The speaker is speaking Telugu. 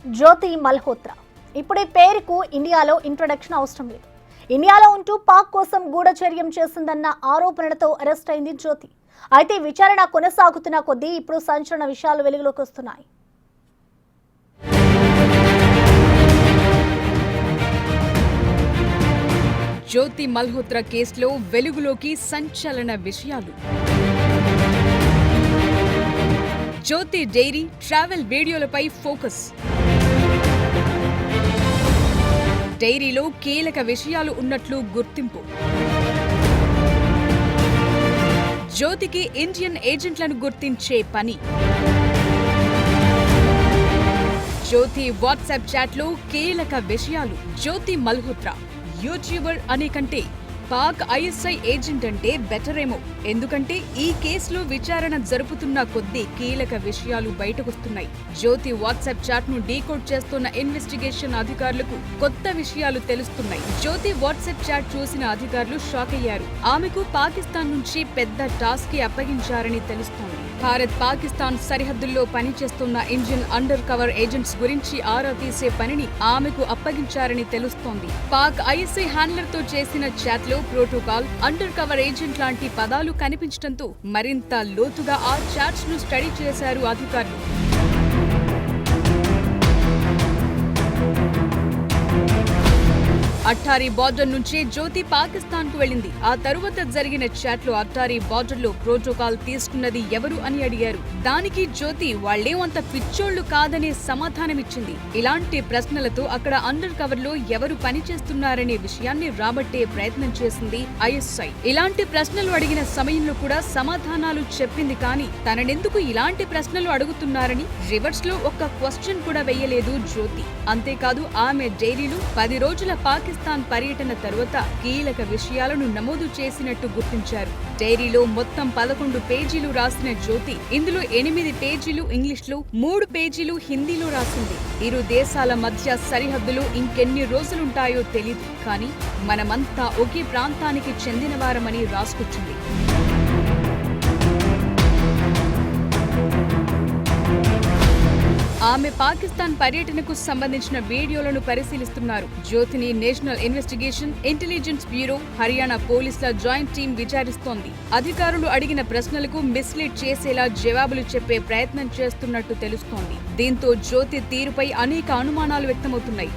జ్యోతి మల్హోత్రా. ఇప్పుడు ఈ పేరుకు ఇండియాలో ఇంట్రొడక్షన్ అవసరం లేదు. ఇండియాలో ఉంటూ పాక్ కోసం గూఢచర్యం చేసిందన్న ఆరోపణలతో అరెస్ట్ అయింది జ్యోతి. అయితే విచారణ కొనసాగుతున్న కొద్దీ ఇప్పుడు సంచలన విషయాలు వెలుగులోకి వస్తున్నాయి. జ్యోతి మల్హోత్రా కేసులో వెలుగులోకి సంచలన విషయాలు. జ్యోతి డైరీ, ట్రావెల్ వీడియోలపై ఫోకస్. డైరీలో కీలక విషయాలు ఉన్నట్లు గుర్తింపు. జ్యోతికి ఇండియన్ ఏజెంట్లను గుర్తించే పని. జ్యోతి వాట్సాప్ చాట్లో కీలక విషయాలు. జ్యోతి మల్హోత్రా యూట్యూబర్ అనే కంటే పాక్ ఐఎస్ఐ ఏజెంట్ అంటే బెటర్ ఏమో. ఎందుకంటే ఈ కేసులో విచారణ జరుపుతున్న కొద్దీ కీలక విషయాలు బయటకొస్తున్నాయి. జ్యోతి వాట్సాప్ చాట్ ను డీకోడ్ చేస్తున్న ఇన్వెస్టిగేషన్ అధికారులకు కొత్త విషయాలు తెలుస్తున్నాయి. జ్యోతి వాట్సాప్ చాట్ చూసిన అధికారులు షాక్ అయ్యారు. ఆమెకు పాకిస్తాన్ నుంచి పెద్ద టాస్క్ కి అప్పగించారని తెలుస్తోంది. భారత్ పాకిస్తాన్ సరిహద్దుల్లో పనిచేస్తున్న ఇండియన్ అండర్ కవర్ ఏజెంట్స్ గురించి ఆరా తీసే పనిని ఆమెకు అప్పగించారని తెలుస్తోంది. పాక్ ఐఎస్ఐ హ్యాండ్లర్ తో చేసిన చాట్ లో ప్రోటోకాల్, అండర్ కవర్ ఏజెంట్ లాంటి పదాలు కనిపించడంతో మరింత లోతుగా ఆ చాట్స్ ను స్టడీ చేశారు అధికారులు. అట్టారీ బార్డర్ నుంచే జ్యోతి పాకిస్తాన్ కు వెళ్లింది. ఆ తరువాత జరిగిన చాట్ లో అట్టారీ బార్డర్ లో ప్రోటోకాల్ తీసుకున్నది ఎవరు అని అడిగారు. దానికి జ్యోతి వాళ్లేం అంత పిచ్చోళ్లు కాదనే సమాధానమిచ్చింది. ఇలాంటి ప్రశ్నలతో అక్కడ అండర్ కవర్ లో ఎవరు పనిచేస్తున్నారనే విషయాన్ని రాబట్టే ప్రయత్నం చేసింది ఐఎస్ఐ. ఇలాంటి ప్రశ్నలు అడిగిన సమయంలో కూడా సమాధానాలు చెప్పింది. కానీ తననెందుకు ఇలాంటి ప్రశ్నలు అడుగుతున్నారని రివర్స్ లో ఒక్క క్వశ్చన్ కూడా వెయ్యలేదు జ్యోతి. అంతేకాదు ఆమె డైరీలో 10 రోజుల పాకిస్తాన్ పర్యటన తరువాత కీలక విషయాలను నమోదు చేసినట్టు గుర్తించారు. డైరీలో మొత్తం 11 పేజీలు రాసిన జ్యోతి ఇందులో 8 పేజీలు ఇంగ్లీష్లో, 3 పేజీలు హిందీలో రాసింది. ఇరు దేశాల మధ్య సరిహద్దులు ఇంకెన్ని రోజులుంటాయో తెలీదు, కానీ మనమంతా ఒకే ప్రాంతానికి చెందినవారమని రాసుకొచ్చింది. ఆమె పాకిస్తాన్ పర్యటనకు సంబంధించిన వీడియోలను పరిశీలిస్తున్నారు. జ్యోతిని national investigation, intelligence bureau, Haryana పోలీసుల జాయింట్ టీం విచారిస్తోంది. అధికారులు అడిగిన ప్రశ్నలకు మిస్లీడ్ చేసేలా జవాబులు చెప్పే ప్రయత్నం చేస్తున్నట్టు తెలుస్తోంది. దీంతో జ్యోతి తీరుపై అనేక అనుమానాలు వ్యక్తమవుతున్నాయి.